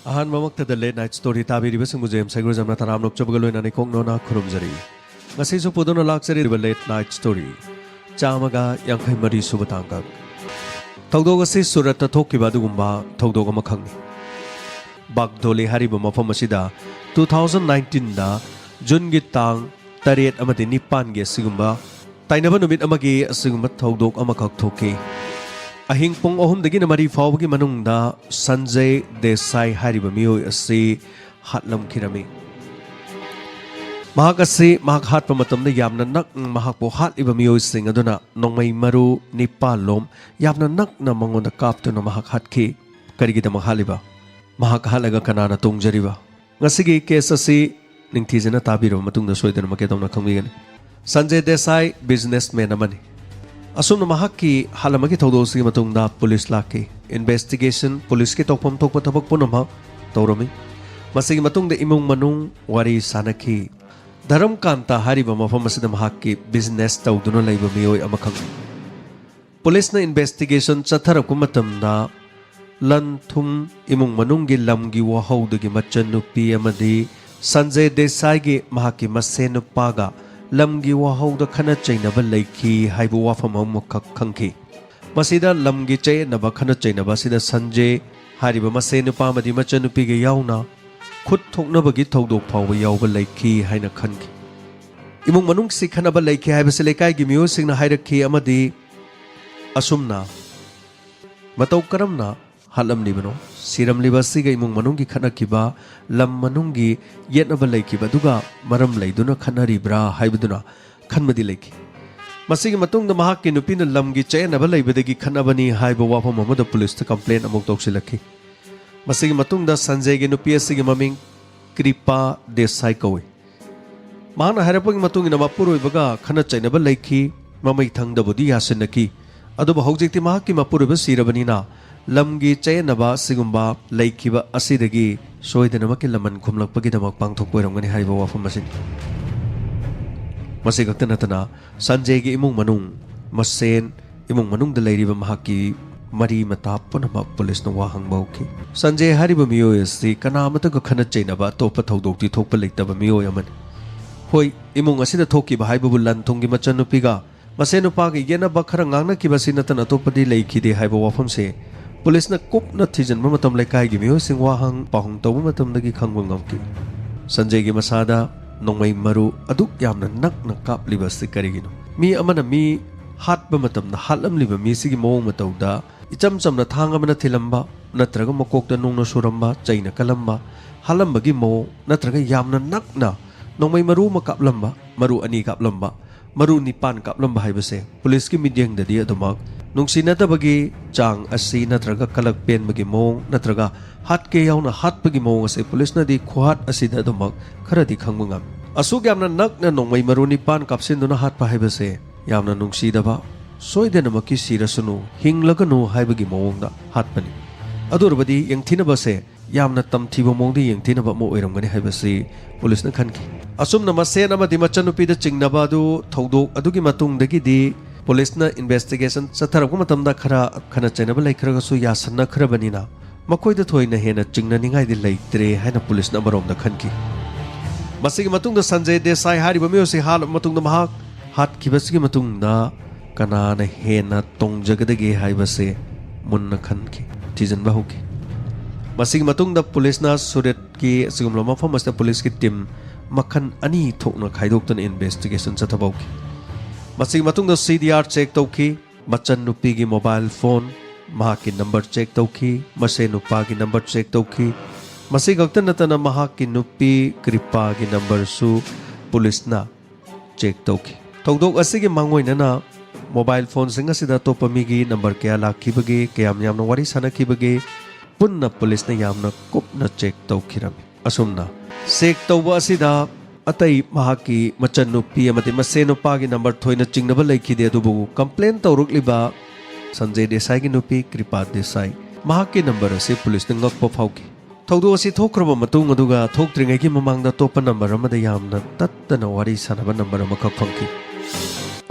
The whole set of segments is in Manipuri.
ꯑꯍꯥꯟꯕꯃꯛꯇꯗ ꯂꯦꯠ ꯅꯥꯏꯠ ꯁ꯭ꯇꯣꯔꯤ ꯇꯥꯕꯤꯔꯤꯕꯁꯤꯡꯕꯨ ꯖꯦꯝꯁ ꯁꯩꯒ꯭ꯔꯖꯝꯅ ꯇꯔꯥꯝꯅꯣꯛꯆꯕꯒ ꯂꯣꯏꯅꯅ ꯏꯀꯣꯛꯅꯣꯅ ꯈꯨꯔꯨꯝꯖꯔꯤ ꯉꯁꯤꯁꯨ ꯄꯨꯗꯨꯅ ꯂꯥꯛꯆꯔꯤꯕ ꯂꯦꯠ ꯅꯥꯏꯠ ꯁ꯭ꯇꯣꯔꯤ ꯆꯥꯝꯃꯒ ꯌꯥꯡꯈꯩꯃꯔꯤ ꯁꯨꯕ ꯇꯥꯡꯀꯛ ꯊꯧꯗꯣꯛ ꯑꯁꯤ ꯁꯨꯔꯠꯇ ꯊꯣꯛꯈꯤꯕ ꯑꯗꯨꯒꯨꯝꯕ ꯊꯧꯗꯣꯛ ꯑꯃꯈꯛꯅꯤ ꯕꯥꯒꯗꯣꯂꯤ ꯍꯥꯏꯔꯤꯕ ꯃꯐꯝ ꯑꯁꯤꯗ 2019ꯗ ꯖꯨꯟꯒꯤ ꯇꯥꯡ 8 ꯑꯃꯗꯤ 9ꯒꯤ ꯑꯁꯤꯒꯨꯝꯕ ꯇꯥꯏꯅꯕ ꯅꯨꯃꯤꯠ ꯑꯃꯒꯤ ꯑꯁꯤꯒꯨꯝꯕ ꯊꯧꯗꯣꯛ ꯑꯃꯈꯛ ꯊꯣꯛꯈꯤ ꯑꯍꯤꯡ ꯄꯨꯡ 3ꯗꯒꯤꯅ 4 ꯐꯥꯎꯕꯒꯤ ꯃꯅꯨꯡꯗ ꯁꯟꯖय ꯗꯦꯁꯥꯏ ꯍꯥꯏꯔꯤꯕ ꯃꯤꯑꯣꯏ ꯑꯁꯤ ꯍꯥꯠꯂꯝꯈꯤꯔꯝꯃꯤ ꯃꯍꯥꯛ ꯑꯁꯤ ꯃꯍꯥꯛ ꯍꯥꯠꯄ ꯃꯇꯝꯗ ꯌꯥꯝꯅ ꯅꯛꯅ ꯃꯍꯥꯛꯄꯨ ꯍꯥꯠꯂꯤꯕ ꯃꯤꯑꯣꯏꯁꯤꯡ ꯑꯗꯨꯅ ꯅꯣꯡꯃꯩ ꯃꯔꯨ 9 ꯌꯥꯝꯅ ꯅꯛꯅ ꯃꯉꯣꯟꯗ ꯀꯥꯞꯇꯨꯅ ꯃꯍꯥꯛ ꯍꯥꯠꯈꯤ ꯀꯔꯤꯒꯤꯗꯃꯛ ꯍꯥꯠꯂꯤꯕ ꯃꯍꯥꯛ ꯍꯥꯠꯂꯒ ꯀꯅꯥꯅ ꯇꯣꯡꯖꯔꯤꯕ ꯉꯁꯤꯒꯤ ꯀꯦꯁ ꯑꯁꯤ ꯅꯤꯡꯊꯤꯖꯅ ꯇꯥꯕꯤꯔꯕ ꯃꯇꯨꯡꯗ ꯁꯣꯏꯗꯅ ꯃꯀꯦꯗꯧꯅ ꯈꯪꯕꯤꯒꯅꯤ ꯁꯟꯖय ꯗꯦꯁꯥꯏ ꯕꯤꯖꯤꯅꯦꯁꯃꯦꯟ ꯑꯃꯅꯤ ꯑꯁꯨꯝꯅ ꯃꯍꯥꯛꯀꯤ ꯍꯥꯠꯂꯝꯕꯒꯤ ꯊꯧꯗꯣꯛ ꯑꯁꯤꯒꯤ ꯃꯇꯨꯡꯗ ꯄꯨꯂꯤꯁ ꯂꯥꯛꯈꯤ ꯏꯟꯚꯦꯁꯇꯤꯒꯦꯁꯟ ꯄꯨꯂꯤꯁꯀꯤ ꯇꯧꯐꯝ ꯊꯣꯛꯄ ꯊꯕꯛ ꯄꯨꯝꯅꯃꯛ ꯇꯧꯔꯝꯃꯤ ꯃꯁꯤꯒꯤ ꯃꯇꯨꯡꯗ ꯏꯃꯨꯡ ꯃꯅꯨꯡ ꯋꯥꯔꯤ ꯁꯥꯅꯈꯤ ꯙꯔꯝꯀꯥꯟꯇ ꯍꯥꯏꯔꯤꯕ ꯃꯐꯝ ꯑꯁꯤꯗ ꯃꯍꯥꯛꯀꯤ ꯕꯤꯖꯤꯅꯦꯁ ꯇꯧꯗꯨꯅ ꯂꯩꯕ ꯃꯤꯑꯣꯏ ꯑꯃꯈꯛꯅꯤ ꯄꯨꯂꯤꯁꯅ ꯏꯟꯚꯦꯁꯇꯤꯒꯦꯁꯟ ꯆꯠꯊꯔꯛꯄ ꯃꯇꯝꯗ ꯂꯟ ꯊꯨꯝ ꯏꯃꯨꯡ ꯃꯅꯨꯡꯒꯤ ꯂꯝꯒꯤ ꯋꯥꯍꯧꯗꯒꯤ ꯃꯆꯟꯅꯨꯄꯤ ꯑꯃꯗꯤ ꯁꯟꯖय ꯗꯦꯁꯥꯏꯒꯤ ꯃꯍꯥꯛꯀꯤ ꯃꯁꯦꯟꯅꯨꯄꯥꯒ ꯂꯝꯒꯤ ꯋꯥꯍꯧꯗ ꯈꯟꯅ ꯆꯩꯅꯕ ꯂꯩꯈꯤ ꯍꯥꯏꯕ ꯋꯥꯐꯝ ꯑꯃꯈꯛ ꯈꯪꯈꯤ ꯃꯁꯤꯗ ꯂꯝꯒꯤ ꯆꯌꯦꯠꯅꯕ ꯈꯟꯅ ꯆꯩꯅꯕ ꯑꯁꯤꯗ ꯁꯟꯖय ꯍꯥꯏꯔꯤꯕ ꯃꯁꯦꯟꯅꯨꯄꯥ ꯑꯃꯗꯤ ꯃꯆꯟꯅꯨꯄꯤꯒ ꯌꯥꯎꯅ ꯈꯨꯠ ꯊꯣꯛꯅꯕꯒꯤ ꯊꯧꯗꯣꯛ ꯐꯥꯎꯕ ꯌꯥꯎꯕ ꯂꯩꯈꯤ ꯍꯥꯏꯅ ꯈꯟꯈꯤ ꯏꯃꯨꯡ ꯃꯅꯨꯡꯁꯤ ꯈꯟꯅꯕ ꯂꯩꯈꯤ ꯍꯥꯏꯕꯁꯤ ꯂꯩꯀꯥꯏꯒꯤ ꯃꯤꯑꯣꯏꯁꯤꯡꯅ ꯍꯥꯏꯔꯛꯈꯤ ꯑꯃꯗꯤ ꯑꯁꯨꯝꯅ ꯃꯇꯧ ꯀꯔꯝꯅ ꯍꯥꯠꯂꯝꯂꯤꯕꯅꯣ ꯁꯤꯔꯝꯂꯤꯕ ꯑꯁꯤꯒ ꯏꯃꯨꯡ ꯃꯅꯨꯡꯒꯤ ꯈꯠꯅꯈꯤꯕ ꯂꯝ ꯃꯅꯨꯡꯒꯤ ꯌꯦꯠꯅꯕ ꯂꯩꯈꯤꯕ ꯑꯗꯨꯒ ꯃꯔꯝ ꯂꯩꯗꯨꯅ ꯈꯠꯅꯔꯤꯕ꯭ꯔꯥ ꯍꯥꯏꯕꯗꯨꯅ ꯈꯟꯕꯗꯤ ꯂꯩꯈꯤ ꯃꯁꯤꯒꯤ ꯃꯇꯨꯡꯗ ꯃꯍꯥꯛꯀꯤ ꯅꯨꯄꯤꯅ ꯂꯝꯒꯤ ꯆꯌꯦꯠꯅꯕ ꯂꯩꯕꯗꯒꯤ ꯈꯠꯅꯕꯅꯤ ꯍꯥꯏꯕ ꯋꯥꯐꯝ ꯑꯃꯗ ꯄꯨꯂꯤꯁꯇ ꯀꯝꯄ꯭ꯂꯦꯟ ꯑꯃꯨꯛ ꯇꯧꯁꯤꯜꯂꯛꯈꯤ ꯃꯁꯤꯒꯤ ꯃꯇꯨꯡꯗ ꯁꯟꯖꯌꯒꯤ ꯅꯨꯄꯤ ꯑꯁꯤꯒꯤ ꯃꯃꯤꯡ ꯀ꯭ꯔꯤꯄꯥ ꯗꯦꯁꯥꯏ ꯀꯧꯏ ꯃꯍꯥꯛꯅ ꯍꯥꯏꯔꯛꯄꯒꯤ ꯃꯇꯨꯡ ꯏꯟꯅ ꯃꯄꯨꯔꯣꯏꯕꯒ ꯈꯠꯅ ꯆꯩꯅꯕ ꯂꯩꯈꯤ ꯃꯃꯩ ꯊꯪꯗꯕꯨꯗꯤ ꯌꯥꯁꯤꯟꯅꯈꯤ ꯑꯗꯨꯕꯨ ꯍꯧꯖꯤꯛꯇꯤ ꯃꯍꯥꯛꯀꯤ ꯃꯄꯨꯔꯣꯏꯕ ꯁꯤꯔꯕꯅꯤꯅ ꯂꯝꯒꯤ ꯆꯌꯦꯠꯅꯕ ꯑꯁꯤꯒꯨꯝꯕ ꯂꯩꯈꯤꯕ ꯑꯁꯤꯗꯒꯤ ꯁꯣꯏꯗꯅꯃꯛꯀꯤ ꯂꯃꯟ ꯈꯨꯝꯂꯛꯄꯒꯤꯗꯃꯛ ꯄꯥꯡꯊꯣꯛꯄ ꯑꯣꯏꯔꯝꯒꯅꯤ ꯍꯥꯏꯕ ꯋꯥꯐꯝ ꯑꯁꯤꯅꯤ ꯃꯁꯤ ꯈꯛꯇ ꯅꯠꯇꯅ ꯁꯟꯖꯌꯒꯤ ꯏꯃꯨꯡ ꯃꯅꯨꯡ ꯃꯁꯦꯟ ꯏꯃꯨꯡ ꯃꯅꯨꯡꯗ ꯂꯩꯔꯤꯕ ꯃꯍꯥꯛꯀꯤ ꯃꯔꯤ ꯃꯇꯥ ꯄꯨꯝꯅꯃꯛ ꯄꯨꯂꯤꯁꯅ ꯋꯥ ꯍꯪꯕ ꯍꯧꯈꯤ ꯁꯟꯖय ꯍꯥꯏꯔꯤꯕ ꯃꯤꯑꯣꯏ ꯑꯁꯤ ꯀꯅꯥꯃꯇꯒ ꯈꯟꯅ ꯆꯩꯅꯕ ꯑꯇꯣꯞꯄ ꯊꯧꯗꯣꯛꯇꯤ ꯊꯣꯛꯄ ꯂꯩꯇꯕ ꯃꯤꯑꯣꯏ ꯑꯃꯅꯤ ꯍꯣꯏ ꯏꯃꯨꯡ ꯑꯁꯤꯗ ꯊꯣꯛꯈꯤꯕ ꯍꯥꯏꯕꯕꯨ ꯂꯟ ꯊꯨꯝꯒꯤ ꯃꯆꯟꯅꯨꯄꯤꯒ ꯃꯁꯦꯟꯅꯨꯄꯥꯒ ꯌꯦꯠꯅꯕ ꯈꯔ ꯉꯥꯡꯅꯈꯤꯕ ꯑꯁꯤ ꯅꯠꯇꯅ ꯑꯇꯣꯞꯄꯗꯤ ꯂꯩꯈꯤꯗꯦ ꯍꯥꯏꯕ ꯋꯥꯐꯝꯁꯦ ꯄꯨꯂꯤꯁꯅ ꯀꯨꯞꯅ ꯊꯤꯖꯤꯟꯕ ꯃꯇꯝ ꯂꯩꯀꯥꯏꯒꯤ ꯃꯤꯑꯣꯏꯁꯤꯡ ꯋꯥꯍꯪ ꯄꯥꯎꯍꯪ ꯇꯧꯕ ꯃꯇꯝꯗꯒꯤ ꯈꯪꯕ ꯉꯝꯈꯤ ꯁꯟꯖꯌꯒꯤ ꯃꯁꯥꯗ ꯅꯣꯡꯃꯩ ꯃꯔꯨ ꯑꯗꯨꯛ ꯌꯥꯝꯅ ꯅꯛꯅ ꯀꯥꯞꯂꯤꯕ ꯑꯁꯤ ꯀꯔꯤꯒꯤꯅꯣ ꯃꯤ ꯑꯃꯅ ꯃꯤ ꯍꯥꯠꯄ ꯃꯇꯝꯗ ꯍꯥꯠꯂꯝꯂꯤꯕ ꯃꯤꯁꯤꯒꯤ ꯃꯑꯣꯡ ꯃꯇꯧꯗ ꯏꯆꯝ ꯆꯝꯅ ꯊꯥꯡ ꯑꯃꯅ ꯊꯤꯜꯂꯝꯕ ꯅꯠꯇ꯭ꯔꯒ ꯃꯀꯣꯛꯇ ꯅꯨꯡꯅ ꯁꯨꯔꯝꯕ ꯆꯩꯅ ꯀꯜꯂꯝꯕ ꯍꯥꯠꯂꯝꯕꯒꯤ ꯃꯑꯣꯡ ꯅꯠꯇ꯭ꯔꯒ ꯌꯥꯝꯅ ꯅꯛꯅ ꯅꯣꯡꯃꯩ ꯃꯔꯨ ꯑꯃ ꯀꯥꯞꯂꯝꯕ ꯃꯔꯨ 2 ꯀꯥꯞꯂꯝꯕ ꯃꯔꯨ 9 ꯀꯥꯞꯂꯝꯕ ꯍꯥꯏꯕꯁꯦ ꯄꯨꯂꯤꯁꯀꯤ ꯃꯤꯠꯌꯦꯡꯗꯗꯤ ꯑꯗꯨꯃꯛ ꯅꯨꯡꯁꯤꯅꯗꯕꯒꯤ ꯆꯥꯡ ꯑꯁꯤ ꯅꯠꯇ꯭ꯔꯒ ꯀꯂꯛ ꯄꯦꯟꯕꯒꯤ ꯃꯑꯣꯡ ꯅꯠꯇ꯭ꯔꯒ ꯍꯥꯠꯀꯦ ꯌꯥꯎꯅ ꯍꯥꯠꯄꯒꯤ ꯃꯑꯣꯡ ꯑꯁꯤ ꯄꯨꯂꯤꯁꯅꯗꯤ ꯈꯨꯍꯥꯠ ꯑꯁꯤꯗ ꯑꯗꯨꯃꯛ ꯈꯔꯗꯤ ꯈꯪꯕ ꯉꯝꯃꯤ ꯑꯁꯨꯛ ꯌꯥꯝꯅ ꯅꯛꯅ ꯅꯣꯡꯃꯩ ꯃꯔꯨ 9 ꯀꯥꯞꯁꯤꯟꯗꯨꯅ ꯍꯥꯠꯄ ꯍꯥꯏꯕꯁꯦ ꯌꯥꯝꯅ ꯅꯨꯡꯁꯤꯗꯕ ꯁꯣꯏꯗꯅꯃꯛꯀꯤ ꯁꯤꯔꯁꯅꯨ ꯍꯤꯡꯂꯒꯅꯨ ꯍꯥꯏꯕꯒꯤ ꯃꯑꯣꯡꯗ ꯍꯥꯠꯄꯅꯤ ꯑꯗꯨꯔꯕꯗꯤ ꯌꯦꯡꯊꯤꯅꯕꯁꯦ ꯌꯥꯝꯅ ꯇꯝꯊꯤꯕ ꯃꯑꯣꯡꯗ ꯌꯦꯡꯊꯤꯅꯕ ꯑꯃ ꯑꯣꯏꯔꯝꯒꯅꯤ ꯍꯥꯏꯕꯁꯤ ꯄꯨꯂꯤꯁꯅ ꯈꯟꯈꯤ ꯑꯁꯨꯝꯅ ꯃꯁꯦꯟ ꯑꯃꯗꯤ ꯃꯆꯟꯅꯨꯄꯤꯗ ꯆꯤꯡꯅꯕ ꯑꯗꯨ ꯊꯧꯗꯣꯛ ꯑꯗꯨꯒꯤ ꯃꯇꯨꯡꯗꯒꯤꯗꯤ ꯄꯨꯂꯤꯁꯅ ꯏꯟꯚꯦꯁꯇꯤꯒꯦꯁꯟ ꯆꯠꯊꯔꯛꯄ ꯃꯇꯝꯗ ꯈꯔ ꯈꯟꯅ ꯆꯩꯅꯕ ꯂꯩꯈ꯭ꯔꯒꯁꯨ ꯌꯥꯁꯟꯅꯈ꯭ꯔꯕꯅꯤꯅ ꯃꯈꯣꯏꯗ ꯊꯣꯏꯅ ꯍꯦꯟꯅ ꯆꯤꯡꯅꯅꯤꯡꯉꯥꯏꯗꯤ ꯂꯩꯇ꯭ꯔꯦ ꯍꯥꯏꯅ ꯄꯨꯂꯤꯁꯅ ꯑꯃꯔꯣꯝꯗ ꯈꯟꯈꯤ ꯃꯁꯤꯒꯤ ꯃꯇꯨꯡꯗ ꯁꯟꯖय ꯗꯦꯁꯥꯏ ꯍꯥꯏꯔꯤꯕ ꯃꯤꯑꯣꯏ ꯑꯁꯤ ꯍꯥꯠꯂꯕ ꯃꯇꯨꯡꯗ ꯃꯍꯥꯛ ꯍꯥꯠꯈꯤꯕꯁꯤꯒꯤ ꯃꯇꯨꯡꯗ ꯀꯅꯥꯅ ꯍꯦꯟꯅ ꯇꯣꯡꯖꯒꯗꯒꯦ ꯍꯥꯏꯕꯁꯦ ꯃꯨꯟꯅ ꯈꯟꯈꯤ ꯊꯤꯖꯤꯟꯕ ꯍꯧꯈꯤ ꯃꯁꯤꯒꯤ ꯃꯇꯨꯡꯗ ꯄꯨꯂꯤꯁꯅ ꯁꯨꯔꯠꯀꯤ ꯑꯁꯤꯒꯨꯝꯂꯕ ꯃꯐꯝ ꯑꯁꯤꯗ ꯄꯨꯂꯤꯁꯀꯤ ꯇꯤꯝ ꯃꯈꯜ 2 ꯊꯣꯛꯅ ꯈꯥꯏꯗꯣꯛꯇꯨꯅ ꯏꯟꯚꯦꯁꯇꯤꯒꯦꯁꯟ ꯆꯠꯊꯕ ꯍꯧꯈꯤ ꯃꯁꯤꯒꯤ ꯃꯇꯨꯡꯗ CDR ꯆꯦꯛ ꯇꯧꯈꯤ ꯃꯆꯟꯅꯨꯄꯤꯒꯤ ꯃꯣꯕꯥꯏꯜ ꯐꯣꯟ ꯃꯍꯥꯛꯀꯤ ꯅꯝꯕꯔ ꯆꯦꯛ ꯇꯧꯈꯤ ꯃꯁꯦꯟꯅꯨꯄꯥꯒꯤ ꯅꯝꯕꯔ ꯆꯦꯛ ꯇꯧꯈꯤ ꯃꯁꯤ ꯈꯛꯇ ꯅꯠꯇꯅ ꯃꯍꯥꯛꯀꯤ ꯅꯨꯄꯤ ꯀ꯭ꯔꯤꯄꯥꯒꯤ ꯅꯝꯕꯔꯁꯨ ꯄꯨꯂꯤꯁꯅ ꯆꯦꯛ ꯇꯧꯈꯤ ꯊꯧꯗꯣꯛ ꯑꯁꯤꯒꯤ ꯃꯥꯡꯑꯣꯏꯅꯅ ꯃꯣꯕꯥꯏꯜ ꯐꯣꯟꯁꯤꯡ ꯑꯁꯤꯗ ꯑꯇꯣꯞꯄ ꯃꯤꯒꯤ ꯅꯝꯕꯔ ꯀꯌꯥ ꯂꯥꯛꯈꯤꯕꯒꯦ ꯀꯌꯥꯝ ꯌꯥꯝꯅ ꯋꯥꯔꯤ ꯁꯥꯟꯅꯈꯤꯕꯒꯦ ꯄꯨꯟꯅ ꯄꯨꯂꯤꯁꯅ ꯌꯥꯝꯅ ꯀꯨꯞꯅ ꯆꯦꯛ ꯇꯧꯈꯤꯔꯝꯃꯤ ꯑꯁꯨꯝꯅ ꯆꯦꯛ ꯇꯧꯕ ꯑꯁꯤꯗ ꯑꯇꯩ ꯃꯍꯥꯛꯀꯤ ꯃꯆꯟꯅꯨꯄꯤ ꯑꯃꯗꯤ ꯃꯁꯦꯟꯅꯨꯄꯥꯒꯤ ꯅꯝꯕꯔ ꯊꯣꯏꯅ ꯆꯤꯡꯅꯕ ꯂꯩꯈꯤꯗꯦ ꯑꯗꯨꯕꯨ ꯀꯝꯄ꯭ꯂꯦꯟ ꯇꯧꯔꯛꯂꯤꯕ ꯁꯟꯖय ꯗꯦꯁꯥꯏꯒꯤ ꯅꯨꯄꯤ ꯀ꯭ꯔꯤꯄꯥ ꯗꯦꯁꯥꯏ ꯃꯍꯥꯛꯀꯤ ꯅꯝꯕꯔ ꯑꯁꯤ ꯄꯨꯂꯤꯁꯅ ꯉꯛꯄ ꯐꯥꯎꯈꯤ ꯊꯧꯗꯣꯛ ꯑꯁꯤ ꯊꯣꯛꯈ꯭ꯔꯕ ꯃꯇꯨꯡ ꯑꯗꯨꯒ ꯊꯣꯛꯇ꯭ꯔꯤꯉꯩꯒꯤ ꯃꯃꯥꯡꯗ ꯑꯇꯣꯞꯄ ꯅꯝꯕꯔ ꯑꯃꯗ ꯌꯥꯝꯅ ꯇꯠꯇꯅ ꯋꯥꯔꯤ ꯁꯥꯟꯅꯕ ꯅꯝꯕꯔ ꯑꯃꯈꯛ ꯐꯪꯈꯤ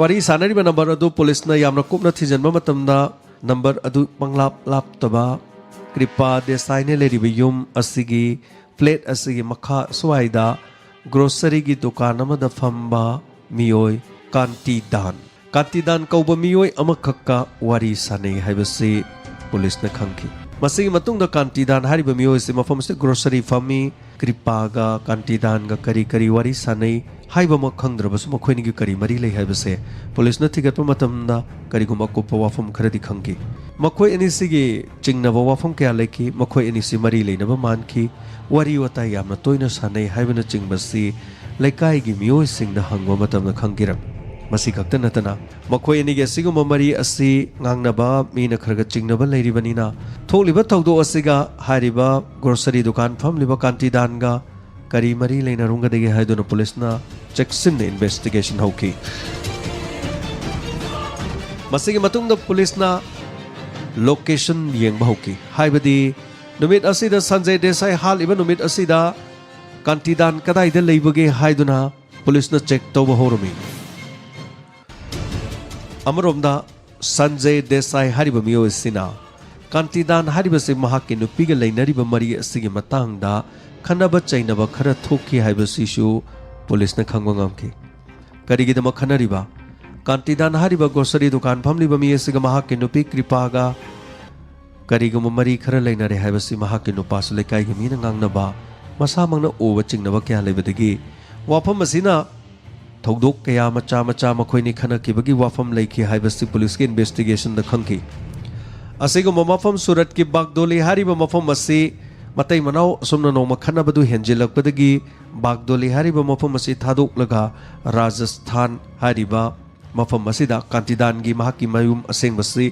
ꯋꯥꯔꯤ ꯁꯥꯟꯅꯔꯤꯕ ꯅꯝꯕꯔ ꯑꯗꯨ ꯄꯨꯂꯤꯁꯅ ꯌꯥꯝꯅ ꯀꯨꯞꯅ ꯊꯤꯖꯤꯟꯕ ꯃꯇꯝꯗ ꯅꯝꯕꯔ ꯑꯗꯨ ꯄꯪꯂꯥꯞ ꯂꯥꯞꯇꯕ कृपा देसाई ने लेरिबे युम असigi प्लेट असigi मखा स्वाइदा ग्रोसरी की दुकान अमदा फंबा मियोय कांतिदान कौबा मियोय अमखक्का वारी साने हाइबसी पुलिस ने खंकी मसिगी मतुंग द कांतिदान हारिबा मियोय से मफम से ग्रोसरी फमी कृपागा कांतिदान गा करी करी वारी साने हाइबा म खंगद्रबसु मखोइनी की करी मरी ले हाइबसे पुलिस ने थिगतपा मतमदा करीगुम अकुप्पा वाफम खरदि खंकी मखोय एनिसिगी चिंगनबा वाफम क्या लेकी मखोय एनिसि मरी लेनबा मानकी वारी वता यामना तोइना साने हाइबना चिंगबसी लेकाइगी मियोय सिंगना हंगवा मतमना खंगिरम मसी खक्ता नतना मखोय एनिगे सिगुम मरी असि ngangnaba मीना खरगा चिंगनबा लेरिबनिना थोलिबा थौदो असिगा हारिबा ग्रोसरी दुकान फमलिबा कांतिदानगा करी मरी लेना रुंगदगे हाइदुना पुलिसना चेक्सिन इन्वेस्टिगेशन होकी मसिगी मतुंगदा पुलिसना लोकेशन येंगबा होकी हाइबदी नुमित असिदा संजय देसाई हाल इबा नुमित असिदा कांतिदान कदाइदा लेबगे हाइदुना पुलिसना चेक तौबा होरमी अमरोमदा संजय देसाई हारिबा मियोसिना कांतिदान हारिबसे महाकी नुपीगा लेनरिबा मरी असिगी मतंगदा खनबा चैनबा खरा थोकी हाइबसिसु पुलिस ने खंगवा ngamki करिगिदमा खनरिबा कांतिदान हारिबा ग्रोसरी दुकान फमलिबा मियसिगा महाकी नुपी कृपागा करिगुम मरी खरा लेनरे हाइबसि महाकी नुपासु लेकाइगी मीना ngangnaba मसामंगना ओबा चिंगनबा क्या लेबदगी वाफम असिना थौदोक कया मचा मखोइनी खनकिबगी वाफम लेखि हाइबसि पुलिस के इन्वेस्टिगेशन द खंकी असिगुम मफम सूरत की बागदोली हारिबा मफम असि मतई मनाव असुमना नोमा खनबदु हेंजिलकपदगी बागदोली हारिबा मफम असि थादोकलगा राजस्थान हारिबा मफम असिदा कांतिदान की महाकी मयुम असेंगबसि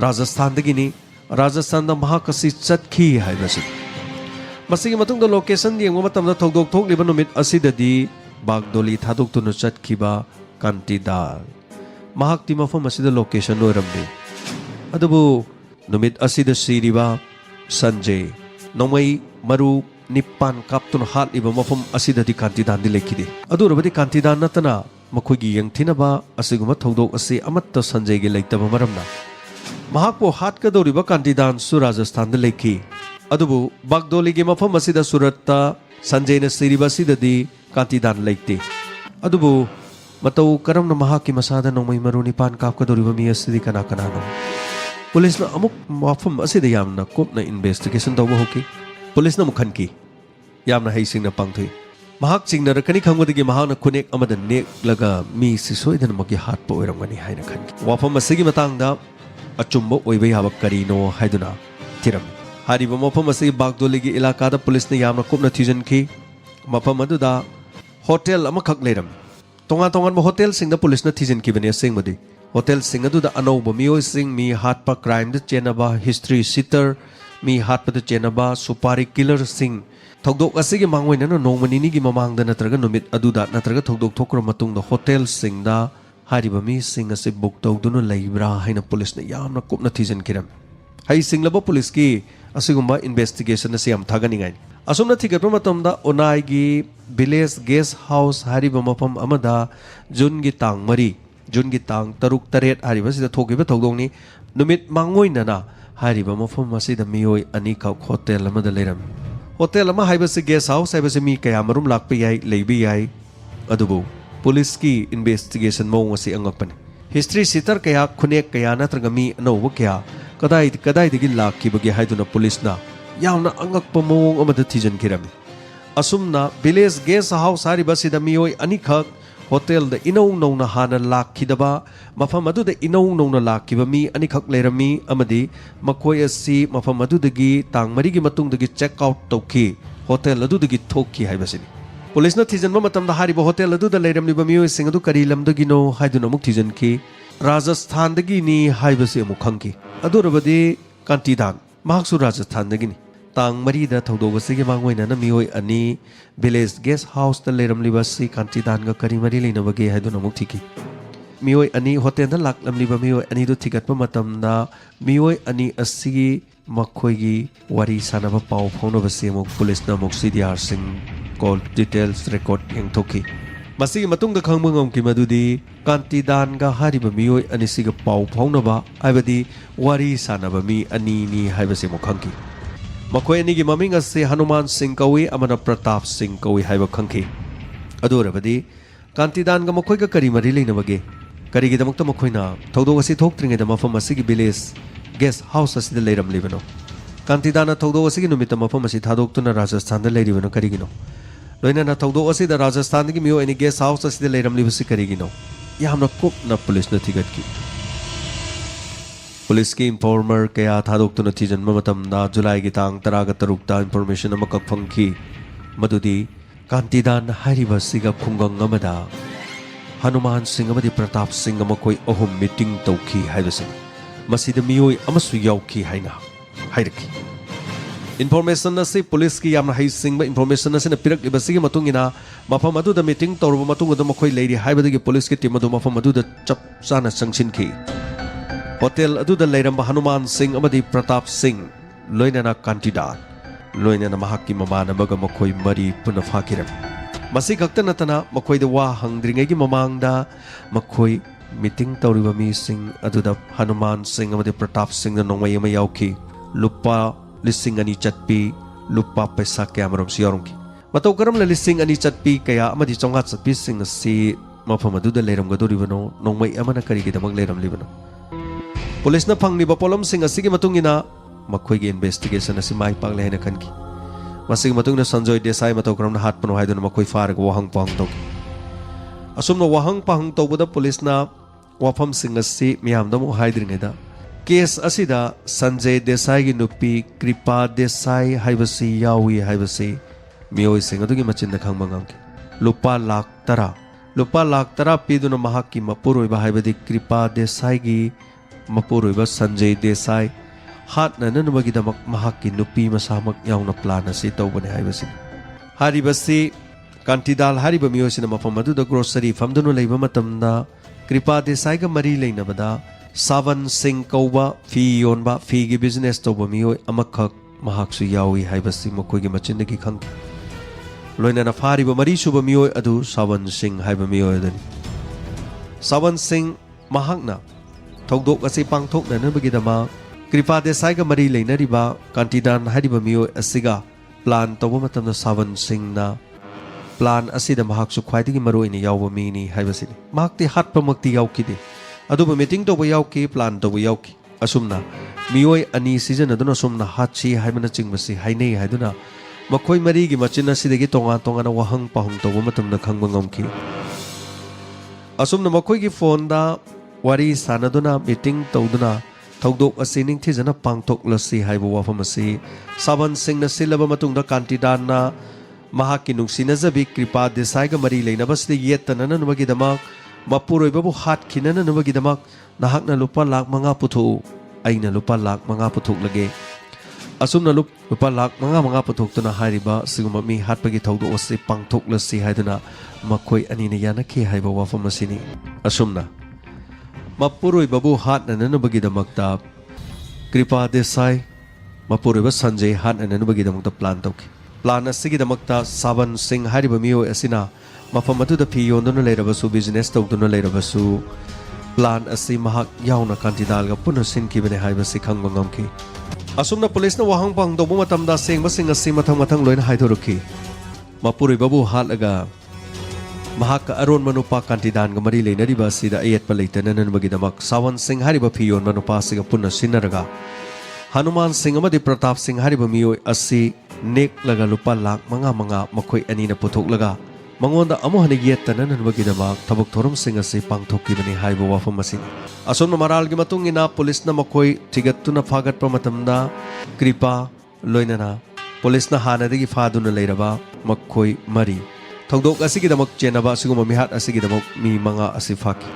राजस्थानदगिनी राजस्थान महाकसि चटखी हाइबसि मसिगी मतुंग द लोकेशन येंगबा मतमदा थौदोक थोकलिबा नुमित असिददी बागदोली थादोकतुना चटखिबा कांतिदान महाक्ति मफम असिदा लोकेशन ओरमदे अदुबु नुमित असिदा सिरिबा संजय नोमई मरु निपान काप्तुन हालिबा मफम असिददी कांतिदान दि लेखिदे अदुरबदि कांतिदान नतना मखोइगी यंगथिनबा असिगुम थौदोक असि अमत्त संजय गे लेतबा मरमना महाकपो हाटकदोरिबा कांतिदान सु राजस्थान द लेखि अदुबु बागदोली गे मफम असिदा सूरतता संजय न सिरिबा सिददी कांतिदान लेते अदुबु मतौ करमना महाकी मसादा नोमई मरु निपान कापकदोरिबा मि असि कना कनानो पुलिस न अमुक वाफम असिदा यामना कोपना इन्वेस्टिगेशन तौबा होकी पुलिस न मुखन की यामना हैसिंगना पांगथुई महाक चिंगनरकनी खंगबदगी महाना खुनेक अमदा नेकलगा मी सिसोइदन मकी हाटपा ओइरमगनी हाइना खनकी वाफम असिगी मतांगदा अचुम्बा ओइबा याबा करिनो हाइदुना थिरम हारिबा मफम असि बागदोलीगी इलाकादा पुलिस ने यामना कोपना थिजनकी मफम अदुदा होटल अमखक लेरम तोंगा होटल सिंगदा पुलिस ने थिजनकीबनी असेंगबदी होटल सिंग अदुदा अनौबा मियोय सिंग मी हाटपा क्राइम द चेनबा हिस्ट्री सीटर मी हाटपा द चेनबा सुपारी किलर सिंग थौदोक असिगी मांगोइनना नोंमनिनी की ममांगदा नत्रगा नुमित अदुदा नत्रगा थौदोक थोक्र मतुंगदा होटल सिंगदा हारिबा मी सिंग असे बुक तौदुना लेब्रा हाइना पुलिस ने यामना कोपना थिजनकिरम हाइ सिंगलबा पुलिस की असिगुम्बा इन्वेस्टिगेशन असे याम थागनिगाइ असुमना थिगतपा मतमदा ओनाइगी विलेज गेस्ट हाउस हारिबा मफम अमदा जुनगी तांग मरी जुनगी तांग तरुक तरेट हारिबसिदा थोकिबा थौदोंनी नुमित मांगोइनना हारिबा मफम असिदा मियोय अनी खा होटल अमदा लेरम होटल अमा हाइबसि गेस्ट हाउस हाइबसि मी कया मरुम लाकपा याय लेबि याय अदुबु पुलिस की इन्वेस्टिगेशन मौंग असे अंगकपने हिस्ट्री सीटर कया खुनेक कया नत्रगा मी अनौबा कया कदाइदगी लाखिबगे हाइदुना पुलिसना यामना अंगकपा मौंग अमदा थिजनकिरमी असुमना विलेज गेस्ट हाउस हारिबसिदा मियोय अनी खक होटल द इनौ नौना हाना लाखिदबा मफम अदुदा इनौ नौना लाखिबा मी अनिखक लेरमी अमदी मखोय असि मफम अदुदगी तांग मरीगी मतुंगदगी चेक आउट तौखी होटल अदुदगी थोक्की हाइबसिनी पुलिसना थिजनबा मतमदा हारिबा होटल अदुदा लेरमलिबा मियोय सिंग अदु करी लमदगिनो हाइदुना मुक थिजनकी राजस्थानदगिनी हाइबसि अमुक खंकी अदुरबदी कांतिदान महाकसु राजस्थानदगिनी तांग मरीदा थौदोगसिगी मांगोइनना मियोय अनि विलेज गेस्ट हाउस द लेरमलिबसि कांतिदानगा करी मरी लेनबगे हाइदुना मुक थिकी मियोय अनि होटल द लाकलमलिबा मियोय अनि दु थिगतपा मतमदा मियोय अनि असिगी मखोइगी वारी सानबा पाव फौनबसि अमुक पुलिसना मुक सीडीआर सिंग कॉल डिटेल्स रिकॉर्ड यंगथोकी ꯃꯁꯤꯒꯤ ꯃꯇꯨꯡꯗ ꯈꯪꯕ ꯉꯝꯈꯤ ꯃꯗꯨꯗꯤ ꯀꯥꯟꯇꯤꯗꯥꯟꯒ ꯍꯥꯏꯔꯤꯕ ꯃꯤꯑꯣꯏ ꯑꯅꯤꯁꯤꯒ ꯄꯥꯎ ꯐꯥꯎꯅꯕ ꯍꯥꯏꯕꯗꯤ ꯋꯥꯔꯤ ꯁꯥꯟꯅꯕ ꯃꯤ ꯑꯅꯤꯅꯤ ꯍꯥꯏꯕꯁꯤ ꯑꯃꯨꯛ ꯈꯪꯈꯤ ꯃꯈꯣꯏ ꯑꯅꯤꯒꯤ ꯃꯃꯤꯡ ꯑꯁꯤ ꯍꯅꯨꯃꯥꯟ ꯁꯤꯡ ꯀꯧꯏ ꯑꯃꯅ ꯄ꯭ꯔꯇꯥꯞ ꯁꯤꯡ ꯀꯧꯏ ꯍꯥꯏꯕ ꯈꯪꯈꯤ ꯑꯗꯨ ꯑꯣꯏꯔꯕꯗꯤ ꯀꯥꯟꯇꯤꯗꯥꯟꯒ ꯃꯈꯣꯏꯒ ꯀꯔꯤ ꯃꯔꯤ ꯂꯩꯅꯕꯒꯦ ꯀꯔꯤꯒꯤꯗꯃꯛꯇ ꯃꯈꯣꯏꯅ ꯊꯧꯗꯣꯛ ꯑꯁꯤ ꯊꯣꯛꯇ꯭ꯔꯤꯉꯩꯗ ꯃꯐꯝ ꯑꯁꯤꯒꯤ ꯚꯤꯂꯦꯖ ꯒꯦꯁ ꯍꯥꯎꯁ ꯑꯁꯤꯗ ꯂꯩꯔꯝꯂꯤꯕꯅꯣ ꯀꯥꯟꯇꯤꯗꯥꯟꯅ ꯊꯧꯗꯣꯛ ꯑꯁꯤꯒꯤ ꯅꯨꯃꯤꯠꯇ ꯃꯐꯝ ꯑꯁꯤ ꯊꯥꯗꯣꯛꯇꯨꯅ ꯔꯥꯖꯁꯊꯥꯟꯗ ꯂꯩꯔꯤꯕꯅꯣ ꯀꯔꯤꯒꯤꯅꯣ ꯂꯣꯏꯅꯅ ꯊꯧꯗꯣꯛ ꯑꯁꯤꯗ ꯔꯥꯖꯁꯊꯥꯟꯗꯒꯤ ꯃꯤꯑꯣꯏ ꯑꯅꯤ ꯒꯦꯁ ꯍꯥꯎꯁ ꯑꯁꯤꯗ ꯂꯩꯔꯝꯂꯤꯕꯁꯤ ꯀꯔꯤꯒꯤꯅꯣ ꯌꯥꯝꯅ ꯀꯨꯞꯅ ꯄꯨꯂꯤꯁꯅ ꯊꯤꯒꯠꯈꯤ पुलिस की इन्फॉर्मर कया थादोक्तुना थीजन्बा मतमदा जुलाई की तांग 13 इन्फॉर्मेशन अमकक फंगखी मदुदी कांतिदान हारिबा सिगा खुंगंग अमदा हनुमान सिंह अमदी प्रताप सिंह मकोई अहुम मीटिंग तौखी हाइबसे मसिद मियोय अमसु यावखी हाइना हाइरखी इन्फॉर्मेशन असी पुलिस की यामना हाइ सिंह इन्फॉर्मेशन असी पिरकलिबसिगी मतुंगिना मफम अदुदा मीटिंग तौरबा मतुंगदा मखोई लेरी हाइबदगी पुलिस की टीम अदु मफम अदुदा चप चाना संगसिनखी होटल अदुदा लेरंबा हनुमान सिंह अमदी प्रताप सिंह लोइनना कांतिदान लोइनना महाकी ममानबगा मखोई मरी पुना फाकिरम मसी खक्ता नतना मखोई वा हंग्रिंगेगी ममांगदा मखोई मीटिंग तौरिबा मी सिंह अदुदा हनुमान सिंह अमदी प्रताप सिंह नोंगमई अमा यावखी लुपा लिसिंग अनि चटपी लुपा पैसा कैमरम सियारुंगी मतौ करम लिसिंग अनि चटपी कया अमदी चोंगा चटपी सिंह सी मफम अदुदा लेरमगदोरिबनो नोंगमई अमना करिगिदमक लेरमलिबनो पुलिस न फंगलिबा पोलम सिंह असिगी मतुंगिना मखोइगी इन्वेस्टिगेशन असि माइ पागले हेना खनकी मसिगी मतुंगना संजय देसाई मतौ करमना हाटपनो हाइदुना मखोइ फारग वहंग पहंग तौकी असुमना वहंग पहंग तौबदा पुलिसना वाफम सिंह असि मियामदमु हाइद्रिङेदा केस असिदा संजय देसाई की नुपी कृपा देसाई हाइबसी यावी हाइबसी मियोय Singh अदुगी मचिन्दा खंगबा ngamki lupa lakh tara piduna mahakki mapuroiba haibadi कृपा देसाई की मपुरोइबा संजय देसाई हाटना ननबगी दमक महाक्की नुपी मसामक यावना प्लान असी तौबने हाइबसी हारिबसी कांतिदाल हारिबा मियोसिना मफम अदुदा ग्रोसरी फमदुनु लैबा मतमदा कृपा देसाई का मरी लेनबदा सावन सिंह कौबा फी योनबा फी की बिजनेस तौबा मियोय अमखक महाक्सु यावी हाइबसी मखोइगी मचिन्दगी खंग लोइनना फारिबा मरी सुबा मियोय अदु सावन सिंह हाइबा मियोय दनि सावन सिंह महाक्ना थौदोक असी पांगथोकननबगीदमा कृपा देसाई का मरी लेनरिबा कांतिदान हारिबा मियोय असिगा प्लान तौबा मतमदा सावन सिंहना प्लान असिदा महाक्सु ख्वाइदगी मरोइने यावबा मीनी हाइबसिनि महाक्ति हाटपमक्ति यावकिदि अदुबा मीटिंग तौबा यावकी प्लान तौबा यावकी असुमना मियोय अनि सीजन अदुना सुमना हाची हाइबना चिंगबसी हाइनै हाइदुना मखोइ मरीगी मचिन असिदगी तोंगा वहंग पहंग तौबा मतमदा खंगबा ngamki असुमना मखोइगी फोनदा वारी सानदुना मीटिंग तौदुना थौदोक असी निंगथिजना पांगथोकलसी हाइबा वाफम असी सावन सिंह न सिलबा मतुंगदा कांतिदानना महाकी नुंगसिनजबी कृपा देसाई का मरी लेनबसदे येतननबगीदमक मपुरोइबाबु हाट खिनननबगीदमक नाहकना लुपा लाख 5 पुथो अइना लुपा लाख 5 पुथोकलगे असुमना लुपा लाख 5 पुथोक्तुना हारिबा सिगुमा मी हाटपगी थौदोक असी पांगथोकलसी हाइदुना मखोइ अनिने यानखि हाइबा वाफम असिनी असुमना मपुरोइबाबु हाटननबगीदमकता कृपा देसाई मपुरोइबा संजय हाटननबगीदमकता प्लान तौकी प्लान असिगीदमकता सावन सिंह हारिबा मियोय असिना मफम अदुदा फी योंदुना लेरबसु बिजनेस तौदुना लेरबसु प्लान असी महाक यावना कांतिदालगा पुनः सिनखिबने हाइबसि खंगबा ngamki असुमना पुलिसना वहंग पहंग तौबा मतमदा सेंगबा सिंह असी मथंग मथंग लोइन हाइदोरखी मपुरोइबाबु हाटलगा महाक अरोन मनुपा कांतिदान का मरी लेनरिबा असिदा अयेतपा लेतननबगीदमक सावन सिंह हारिबा फी योन मनुपा असिगा पुनः सिनरगा हनुमान सिंह अमदी प्रताप सिंह हारिबा मियोय असी नेक लगा लुपा लाख 5 मखोइ अनीना पुथोकलगा मंगोंदा अमुहने येतननबगीदमक थबक थोरम सिंह असी पांगथोकिबने हाइबा वाफम असिनी असोमना मरालगी मतुंगिना पुलिसना मखोइ थिगत्तुना फागतपा मतमदा कृपा लोइनना पुलिसना हानदगी फादुना लेरबा मखोइ मरी थौदोक असिगीदमक चेनबा असिगुमा मिहाट असिगीदमक मी 5 असि फाकी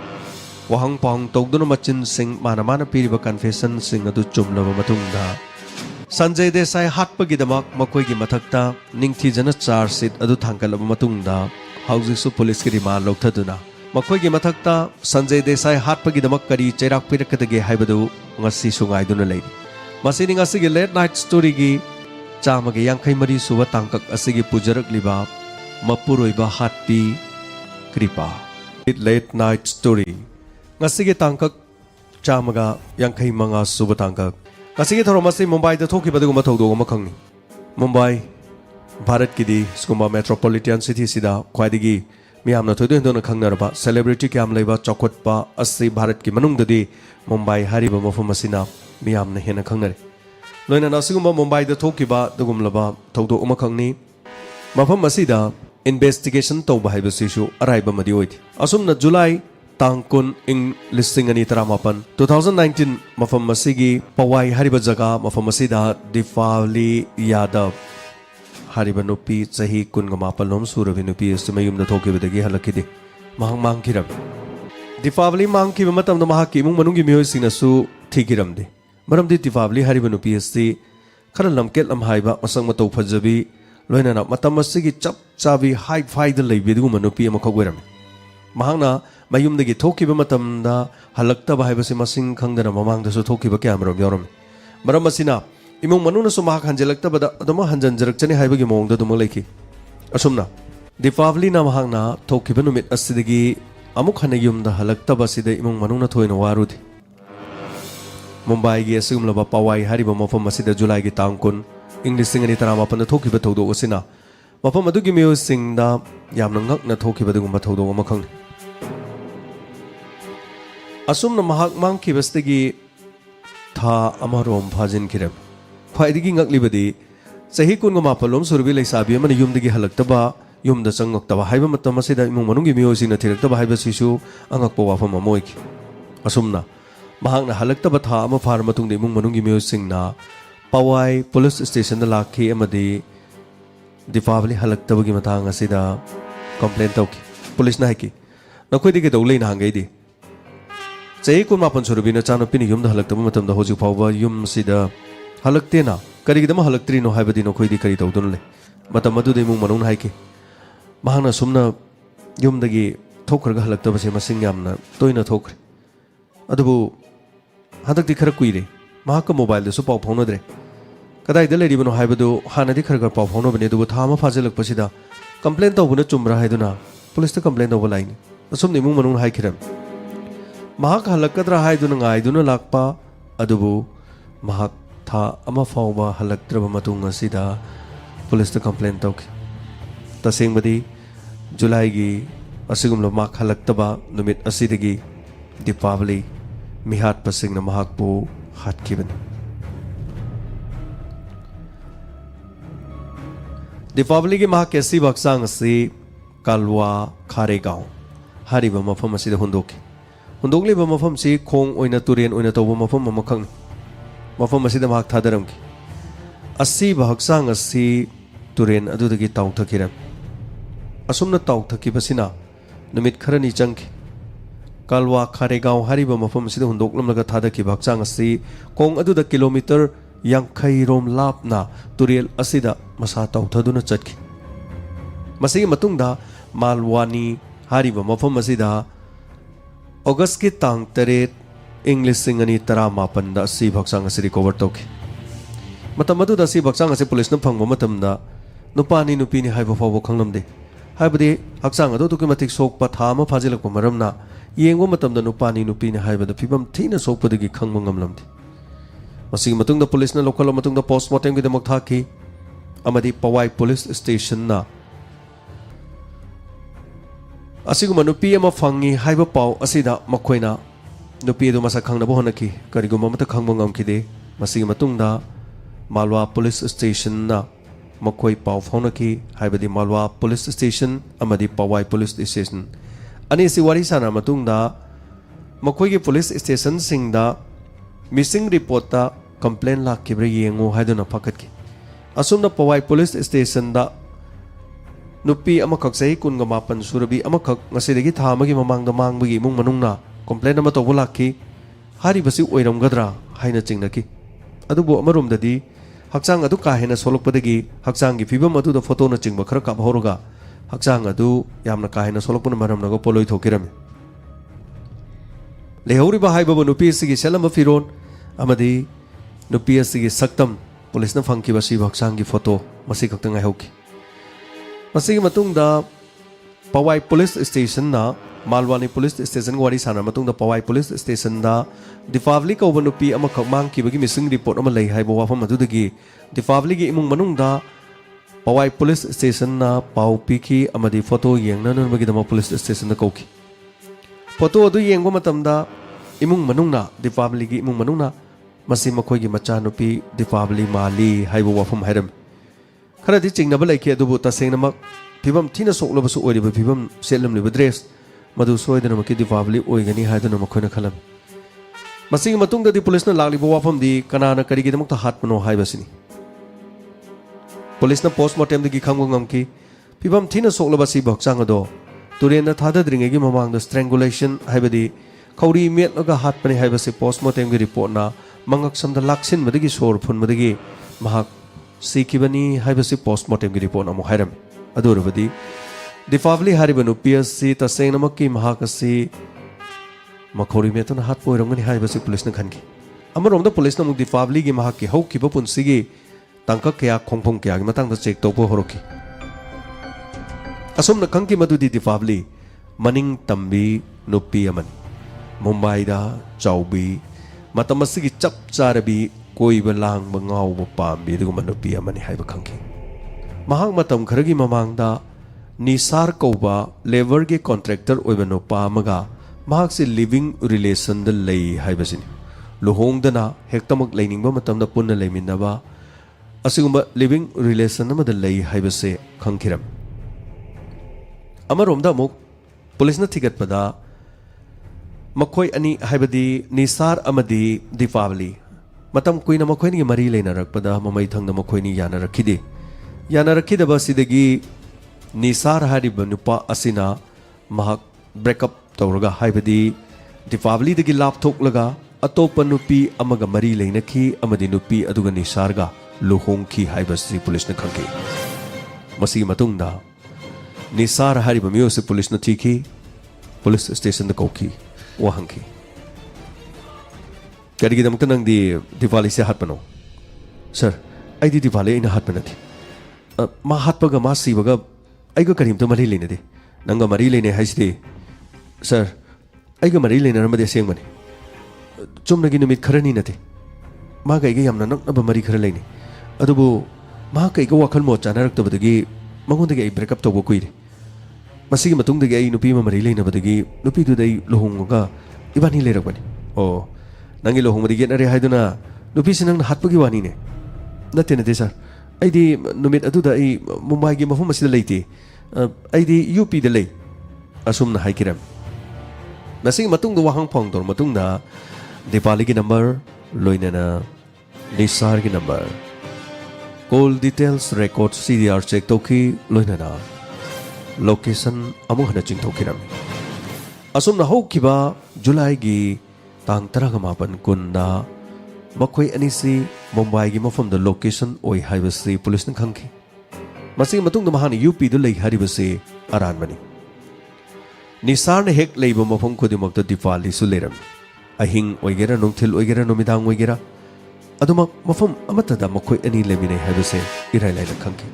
वहंग पहंग तौदुना मचिन सिंह माना पीरिबा कन्फेशन सिंह अदु चुमलबा मतुंगदा संजय देसाई हाटपगीदमक मखोइगी मथक्ता निंगथिजना चार्ज शीट अदु थांगलबा मतुंगदा हाउजिसु पुलिस की रिमांड लौथदुना मखोइगी मथक्ता संजय देसाई हाटपगीदमक करी चैराक पिरकदगे हाइबदु ngasi sungaiduna lei masini ngasigi late night story gi chamage 53 suba tangkak asigi pujarak liba मपुरोइबा हाटपी Kripa Late Night Story Ngasige tangkak chamaga yangkai manga suba tangkak Ngasige thoramasi Mumbai da thoki baduguma thawdog ama khangni Mumbai Bharat ki di skumba metropolitan city sida khwaidigi miyamna thoidoi hindona khangnaraba celebrity kyam leiba chokotpa asi Bharat ki manungdadi Mumbai hariba mafum asina miyamna hena khangnare loina nasigumba Mumbai da thokiba dugumlaba thawdog ama khangni mafam asida investigation tawba haibasisu araiba madi oidi asumna July tangkun ing listing ani taramapan 2019 mafam masigi pawai hariba jaga mafam asida Dipavali Yadav hariba nupi chahi kunga mapalom surabi nupi sumayumda thokibadagi halakidi mahang mangkiram Dipavali mangkiba matamda mahaki imung manungi miyoi sinasu thikiramde maramdi Dipavali hariba nupi asti khara lamket lamhaiba masang matau phajabi loinana matam asigi chap chabi high faida leibidu manupi ama khogweram mahangna mayumdagi thokiba matamda halaktaba haibasi masing khangdana mamangda su thokiba kyamram yoram maram asina imung manuna su mahak hanjalaktabada adama hanjanjarakchani haibagi mawngda duma leiki asumna Dipavali na mahangna thokiba numit asidagi amuk hana yumda halaktaba sida imung manuna thoina warudi Mumbai gi asumlaba pawai hariba mafam asida July gi tangkun English singani taramapan thokiba thawdog asina mafam adugi miyo singda yamna ngakna thokiba dugumba thawdog ama khang asumna mahak mangkibastagi tha amarom phajin kirab khwaidigi ngaklibadi chahi kunga mapalom surbi leisabi amani yumdagi halaktaba yumda changaktaba haiba matam asida imung manungi miyo singna thiraktaba haiba sisu angakpa wafam amoiki asumna mahakna halaktaba tha ama phar matungde imung manungi miyo singna Pawai police station da lakhi amadi Dipavali halaktabagi matang asida complaint tawki police na haki nakhoi dige dawlei na hangai di chei kun mapan surubi na chano pini yum da halaktaba matam da hoji pawba yum sida halakte na kari gidama halaktri no haibadi no khoi di kari tawdun le matam madu de mung manung haiki mahana sumna yum dagi thokraga halaktaba se masing yamna toina thokre adubu hadak di khara kuire mahaka mobile de su paw phonodre kadai da lady bano haibadu hanadi khar paw phono bane du thama phajelak pasida complaint tawbuna chumra haiduna police ta complaint tawba laini asum ni mung manung haikiram mahak halakadra haiduna ngaiduna lakpa adubu mahak tha ama fawba halaktraba matung asida police ta complaint tawki tasengmadi July gi asigumlo mak halaktaba numit asidagi Dipavali mihat pasingna mahakpu hatkiban Dipavali gi mahak kesi baksang asi Kalwa Kharegaon hariba mafam asida hundoki hundokli ba mafam si khong oina turen oina tawba mafam amakhang mafam asida mahak thadaram ki asi baksang asi turen adudagi tawthakiram asumna tawthakibasina numit kharani changki Kalwa Kharegaon hariba mafam asida hundoklamlaga thadaki baksang asi khong aduda kilometer yankai rom lapna turiel asida masa tawthaduna chatki masigi matungda Malwani hariba mafam asida August ki tang taret English singani taramapan da si baksang asi recover tawki matam adu da si baksang asi police na phangba matamda nupani nupini haiba fawbo khanglamde haibadi haksang adu tuki matik sokpa thama phajilakpa maramna yengwa matamda nupani nupini haibada phibam thina sokpadagi khangma ngamlamdi masigi matungda police na local matungda postmortem gi demak thaki amadi Pawai police station na asiguma nupi ama fangi haiba paw asida makhoina nupi du masa khangna bo honaki kariguma mata khangba ngamkide masigi matungda Malwa police station na makhoi paw phonaki haibadi Malwa police station amadi Pawai police station ani si wari sana matungda makhoi gi police station singda missing report ta complaint lakhibre yengo haiduna phakatki asumna Pawai police station da nupi amakak sahi kunga mapan surabi amakak ngasidagi thamagi mamangda mangbagi mung manungna complaint ama tawba lakhi hari basi oiramgadra haina chingnaki adubu amarumdadi haksang adu kahena solokpadagi haksang gi fibam adu da photo na chingba khara ka bhoroga haksang adu yamna kahena solokpuna maramnago poloi thokirame lehori ba haiba nupi sigi selama firon amadi nupi sigi saktam police na phangki basi haksang gi photo masi kakta ngai hoki masigi matungda Pawai Police Station na Malwani Police Station wari sana matungda Pawai Police Station da Deepavali ka ubanupi ama khakmang ki bagi missing report ama lei hai bawa pham adudagi Deepavali gi imung manung da Pawai Police Station na pau piki amadi photo yengna nan bagi dama Police Station da kauki photo adu yengba matam da imung manung na Deepavali gi imung manung na masi makhoi gi macha nupi Deepavali mali hai bawa pham hairam khara di chingna ba laiki adubu taseng namak phibam thina soklo basu oiriba phibam selam liba dress madu soidana maki Deepavali oigani haidana makhoina khalam masing matung da di police na lagli bawa pham di kanana kari gi damak ta hat mano haibasini Police na postmortem dagi khanggo ngamki phibam thina soklo basi bhakchang ado turen na thada dringe gi mamang da strangulation haibadi khauri met laga hat pani haibase postmortem gi report na mangak sam da laksin madagi sor phun madagi mahak sikibani haibase postmortem gi report na mo hairam adurabadi Deepavali haribanu PSC taseng namaki mahakasi makhori metun hat poirongani haibase police na khanki amarom da police na muk Deepavali gi mahaki haukiba punsigi tangka kaya khongphong kaya gi matang da check topo horoki asum na khangki madudi Deepavali maning tambi nupi aman Mumbai da chaubi matamasigi chap charabi koiba lang bangau ba pambi du manupi amani haiba khangki mahang matam kharagi mamang da Nisar Kauba labor ge contractor oibano pa maga mahak se living relation da lei haibasini luhong dana hektamak leining ba matam da punna leiminna ba asigumba living relation na da lei haibase khangkhiram amarom da muk police na thigat pada makhoi ani haibadi Nisar amadi Deepavali matam kuina makhoi ni mari leina rakpada mamai thangna makhoi ni yana rakhide yana rakhida ba sidagi Nisar hariba nupa asina mahak break up tawraga haibadi Deepavali dagi lapthok laga atopa nupi amaga mari leinakhi amadi nupi aduga Nisar ga luhong ki haibasi police na khangki masi matungda Nisar hariba miyo se police na thiki police station da kauki wahangki karigi damta nang di Deepavali se hat pano sir ai di Deepavali ina hat panati ma hat paga ma si baga ai ga karim to mari lene de nanga mari lene haisdi sir ai ga mari lene ramade seng mani chumnagi numit kharani nate ma ga ga yamna nak na mari khara leini adubu ma kai ga wakhal mo chanarak to badagi mangon de ai break up to go kuire masigi matung de ai nupi ma mari leina badagi nupi du dai lohong ga ibani lerak bani o nangi lohong mari gen are haiduna nupi sinang na hatpagi wani ne nate nate sir ai di numit adu da ai Mumbai gi mafum asida leiti ai di UP de lei asum na haikiram masigi matung da wahang phong dor matung da Deepavali gi number loina na Nisar gi number call details record CDR check toki loina na location amung hana ching tokiram asum na hokiba July gi tang 18 kunna makhoi anisi Mumbai gi mafam da location oi haibasi police na khangki masigi matung da mahani UP du lei haribase aran mani Nisar na hek leiba mafam khodimak da Deepavali su leram ahing oigera nongthil oigera nomidang oigera aduma mafam amata da makhoi ani lemine haibase irai lai na khangki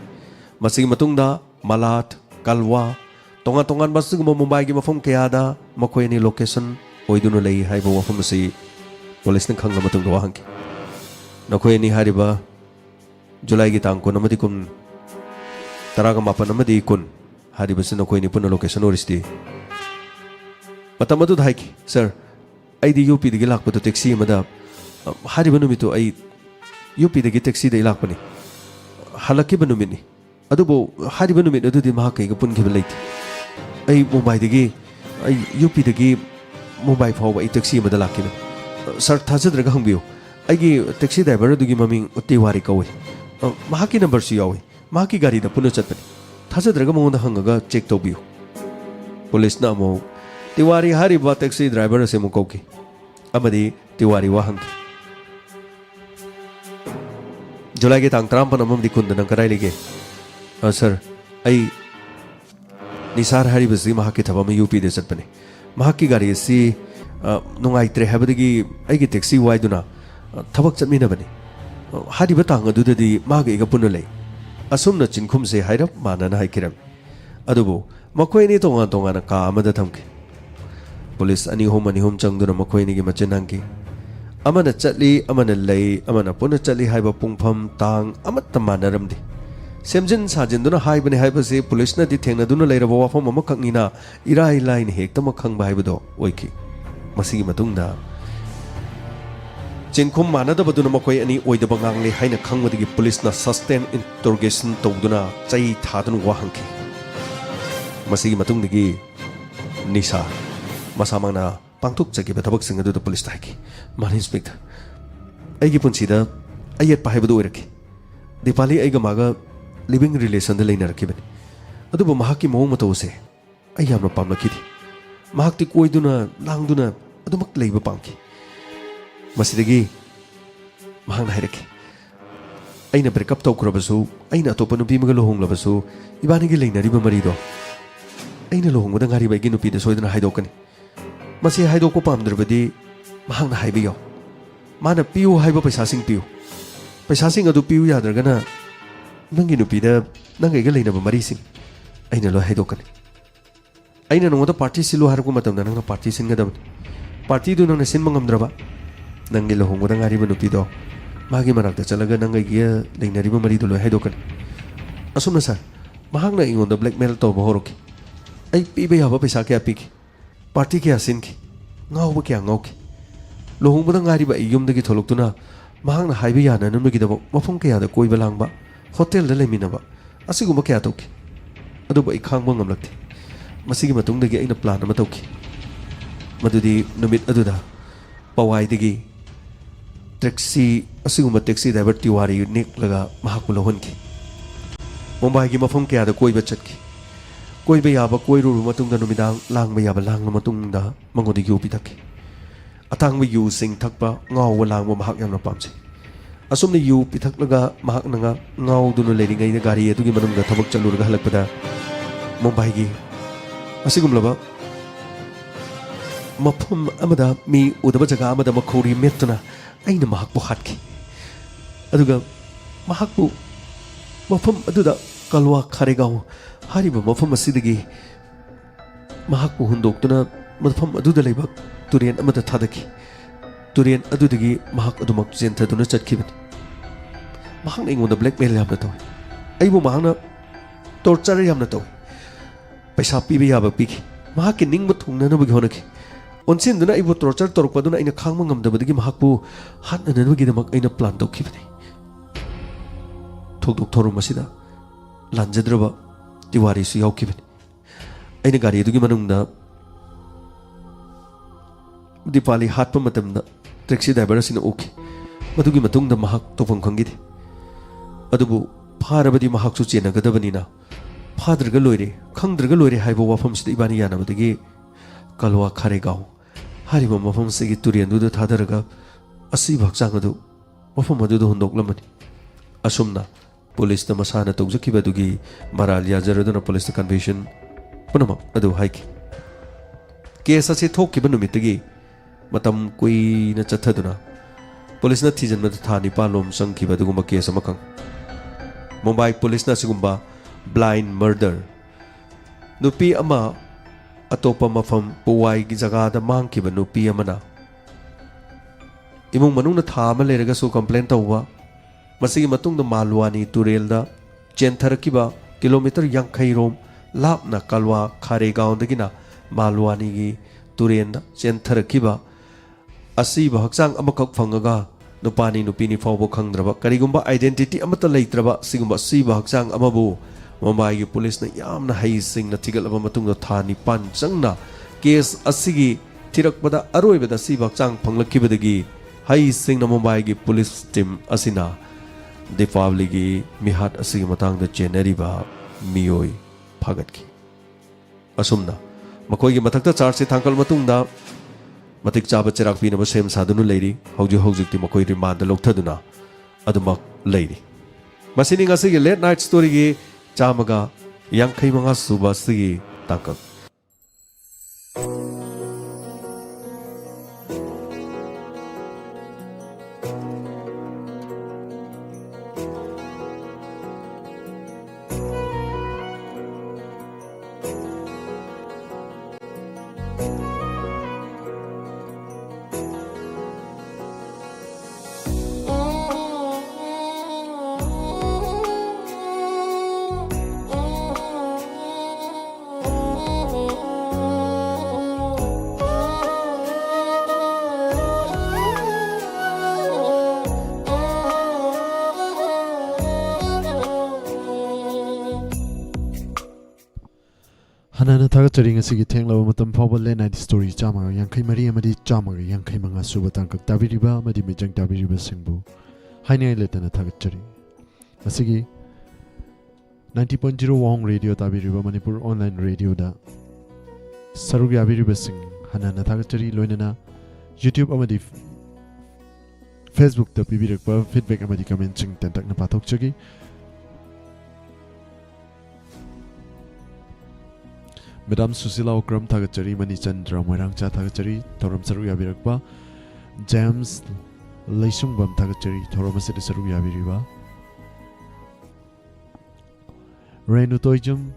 masigi matung da Malat Kalwa tonga tongan basig Mumbai gi mafam kaya da makhoi ani location oidunu lei haiba wafam si police na khangna matung da wahangki nakhoi ni hariba July gi tang ko namadi kun taraga mapan namadi kun hariba sin nakhoi ni punna location oristi matamadu dhaiki sir ai di UP digi lakpa to taxi mada hariba numito ai UP digi taxi dai lakpa ni halaki ba numit ni adubo hariba numit adu di mahakai ga pun khibal leiti ai Mumbai digi ai UP digi Mumbai phawba ai taxi mada lakina sir thajadraga hangbiyo aigi taxi driver dugi maming Tiwari kawi mahaki number su yawi mahaki gari da puno chatpani thajadraga mongonda hangaga check tobiyo police na mo Tiwari hariba taxi driver se mo kauki amadi Tiwari wahangki July ge tang 30 amam di kunda nang karai lege sir ai Nisar hariba si mahaki thaba me UP de chatpani mahaki gari si nungai tre habadagi aigi taxi waiduna thabak chatmina bani hariba tang adu di maga iga punna lei asumna chinkhum se hairap manana haikiram adubu मखोइनी तोंगान तोंगान का अमदा थमके पुलिस अनी होम चंगदुना मखोइनी की मचिन हंकी अमना चटली अमना लई अमना पुन चटली हाइबा पुंगफम तांग अमत्त मानरमदि सेमजिन साजिनदुना हाइबने हाइबसे पुलिसना दि थेंगनदुना लैरबा वाफम अमा खंगनिना इराई लाइन हेक्तम खंगबा हाइबदो ओइखि मसिगी मतुंगदा चिनखुम मानदबदुना मखोइ अनी ओइदबा ngangle हाइना खंगबदगी पुलिसना सस्टेन इंटरोगेशन तौदुना चै थादुना वाहंखि मसिगी मतुंगदगी निशा मसामंगना पांथुक जगिबा थबकसिंग अदुदा पुलिस ताइकी मान इंस्पेक्टर अइगी पुंसीदा अयत पाइबदु ओइरकी दीपाली अइगा मागा लिविंग रिलेशन द लेनरकीबनी अदुबो महाकी मौंग मतोसे अइ यामना पामलखिदि महाक्ति कोइदुना लांगदुना अदुमक लेबा पांकी मसिदगी महांगना हाइरकी अइना ब्रेकअप तौखरबसु अइना अतोपा नुपी मगा लोहोंगलबसु इबानीगी लेनरिबा मरिदो अइना लोहोंगबदा ngaरिबा igi नुपीदा सोइदना हाइदोकनी मसे हाइदोको पामद्रबदी महांगना हाइबियो माना पियु हाइबा पैसासिंग पियु पैसासिंग अदु पियु याद्रगना नंगी नुपीदा नंगैगा लेनबा मरिसिंग अइना लो हाइदोकनी अइना नोंगदा पार्टी सिलो हारको मतमदा नंगना पार्टी सिनगदबनी पार्टी दु नंगना सिनबा ngamdraba नंगे लोहोंगबदा ngaरिबा नुपीदो मागी मनाक्ता चलगा नंगैगी लेनरिबा मरिदो लो हाइदोकनी असुमना सर महांगना इंगोंदा ब्लैकमेल तौबा होरोकी अइ पीबा याबा पैसा क्या पीकी पार्टी क्या सिनकी ngaw क्या ngawki लोहोंगबदा ngaरिबा युमदगी थोलक्तुना महांगना हाइबा याननमगिदबो मफम कयादा कोइबा लांगबा होटल दा लेमिनबा असिगुम क्या तौकी अदुबो इ खांगबा ngamlakti मसिगी मतुंगदगी अइना प्लान अमा तौकी मदुदी नुमित अदुदा पवाइदगी टैक्सी असिगुम टैक्सी ड्राइवर तिवारी नेक्लगा महाकु लोहनकी मुंबई की मफम कयादा कोइबा चटकी कोइबा याबा कोइरुरु मतुंगदा नुमिदांग लांगबा याबा लांगला मतुंगदा मंगोदी यु पिथकी अतांगबा यु सिंग थकपा ngaw लांगबा महाक यामना पामसे असुमने यु पिथकलगा महाक नंगा ngaw दुनु लेरिंगैदा गाड़ी अदुगी मनुंगदा थबक चलुरगा हलकपदा मुंबई की असिगुमलबा मफम अमदा मी उदबा जगा अमदा मखोरी मेत्तुना अइना महाकबु हाटकी अदुगा महाकबु मफम अदुदा कलवा खारेगाव हारिबा मफम असिदगी महाकबु हुंदोक्तुना मफम अदुदा लेबा तुरेन अमदा थादकी तुरेन अदुदगी महाक अदुमक जेंथदुना चटखिबनी महाकना इंगोंदा ब्लैकमेल यामना तौई अइबु महाकना टॉर्चर यामना तौई पैसा पीबा याबा पीकी महाकि निंगबा थुंगननबगी होनकी ओनसिनदुना अइबु टॉर्चर तौरकपदुना अइना खांगबा ngamdabadagi महाकबु हातननबगीदमक अइना प्लान तौखिबनी थोकदोक थोरु मसिदा लांजद्रबा तिवारी सु यावखिबनी अइना गाड़ी अदुगी मनुंगदा दीपाली हाटपा मतमदा टैक्सी ड्राइवर असिना ओखि मदुगी मतुंगदा महाक तोफम खंगिदे अदुबु फारबदी महाकसु चेनगदबनीना फाद्रगा लोइरे खंद्रगा लोइरे हाइबो वाफमसिदा इबानी यानबदगी कलवा खारेगाव हारिबा मफमसिगी तुरेंदुदा थादरगा असि भक्चांग अदु मफम अदुदा हुंदोक्लमनी असुमना पुलिस द मसाना तौजखिबदुगी मराल याजरदुना पुलिस द कन्वेशन पुनमक अदु हाइकी केस असे थोकिबा नुमितगी मतम कुइना चथदुना पुलिसना थिजनबदा था निपालोम संखिबदुगुम्बा केस अमखंग मुंबई पुलिसना सिगुम्बा ब्लाइंड मर्डर नुपी अमा अतोपा मफम पुवाई की जगह मांगखिबा नुपी अमना इमुंग मनुंगना था अमा लेरगसु कंप्लेन तौबा मसिगी मतुंगदा मालवानी तुरेलदा चेंथरकिबा किलोमीटर 50 रोम लापना कलवा खारेगांवदगिना मालवानी की तुरेंदा चेंथरकिबा असिबा हक्चांग अमखक फंगगा नुपानी नुपीनी फावबो खंगद्रबा करिगुम्बा आइडेंटिटी अमता लेत्रबा सिगुम्बा सिबा हक्चांग अमबो मुंबई की पुलिस ने यामना हई सिंगना थिगलबा मतुंगदा था निपान चंगना केस असिगी थिरकबदा अरोइबदा सिबा हक्चांग फंगलखिबदगी हई सिंगना मुंबई की पुलिस टीम असिना दीपावली की मिहाट असिगी मतंगदा चेनरिबा मियोई फागतकी असुमना मखोइगी मथक्ता चार्ज से थांकल मतुंगदा मतिक चाबा चिराग पीनबा सेम सादुनु लेरी हौजिक्ति मखोइ रिमांड लौथदुना अदुमक लेरी मसिनी ngasiगी लेट नाइट स्टोरी की चामगा यांखै मंगा सुबा सिगी तांकल Hanana Tagachari ngasi thenglawa matam phawba le night story chama yankhai mari amadi chama yankhai manga suba tangkak tabiriba amadi mijang tabiriba singbu hainai letana Tagachari asigi 90.0 Wahong Radio tabiriba Manipur online radio da sarug yabiriba sing Hanana Tagachari loinana YouTube amadi Facebook da pibirakba feedback amadi comment sing tentak na pathok chagi Madam Susila Okram Tagachari Mani Chandra Moirangcha Tagachari Thoram Saru Yabirakba James Leisung Tagachari Thoram Sidi Saru Yabiriba Renu Toijum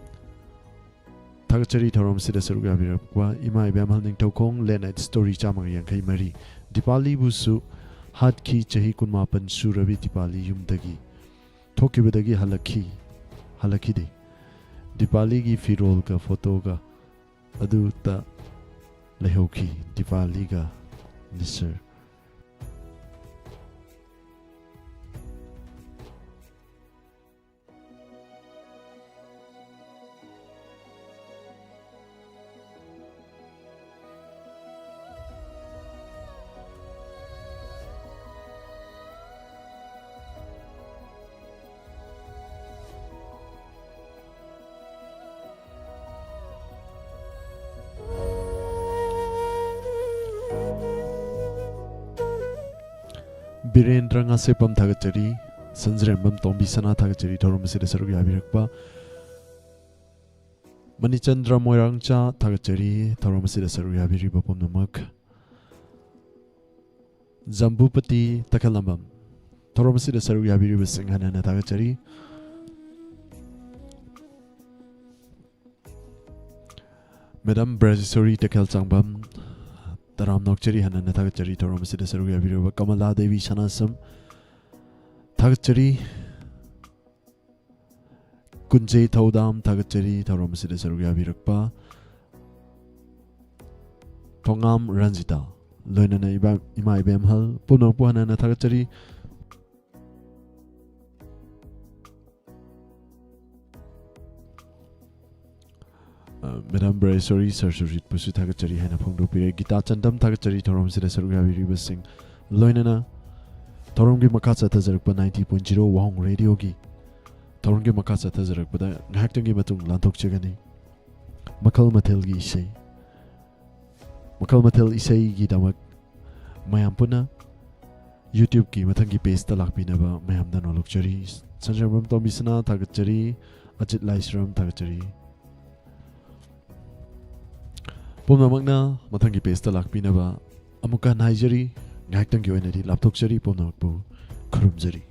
Tagachari Thoram Sidi Saru Yabirakba Ima Ibam Halning Tokong Lenite Story Chamang Yankai Mari Dipali Busu Hadki Chahi Kunmapan Surabi Dipali Yumdagi Tokibadagi Halaki de Dipali ki firol ka photo ka adu ta lehoki Dipali ka nisar Birendra Ngasepam Tagachari Sanzrembam Tombi Sana Tagachari Thorum Sida Saru Yabirakba Manichandra Moirangcha Tagachari Thorum Sida Saru Yabiriba Pom Namak Zambupati Takalambam Thorum Sida Saru Yabiriba Singhana Tagachari Madam Brazisori Takal Changbam Taram Nokchari Hanana Tagachari Thorum Sida Saru Yabiriba Kamala Devi Shanasam Tagachari Kunjay Thaudam Tagachari Thorum Sida Saru Yabirakpa Tongam Ranjita Loinana Ima Ibem Hal Puno Puhanana Tagachari Madam Brazisori Sarsurit Pusu Tagachari Hana Pongdo Pire Gita Chandam Tagachari Thorum Sida Saru Yabiriba Sing Loinana Thorum Gi Makasa Tazarakpa 90.0 Wahong Radio Gi Thorum Gi Makasa Tazarakpa da Ngahaktan Gi Matung Lantok Chagani Makal Matel Gi Isay Makal Matel Isay Gi Damak Mayam Puna YouTube Gi Matang Gi Page Talak Pinaba Mayam Dan Olok Chari Sanjarbam Tombisana Tagachari Ajit Laisram Tagachari Pumna Magna Matang Gi Page Talak Pinaba Amuka Naijari Ngahaktan Gi Oinadi Laptok Chari Pumna Magpu Kurumjari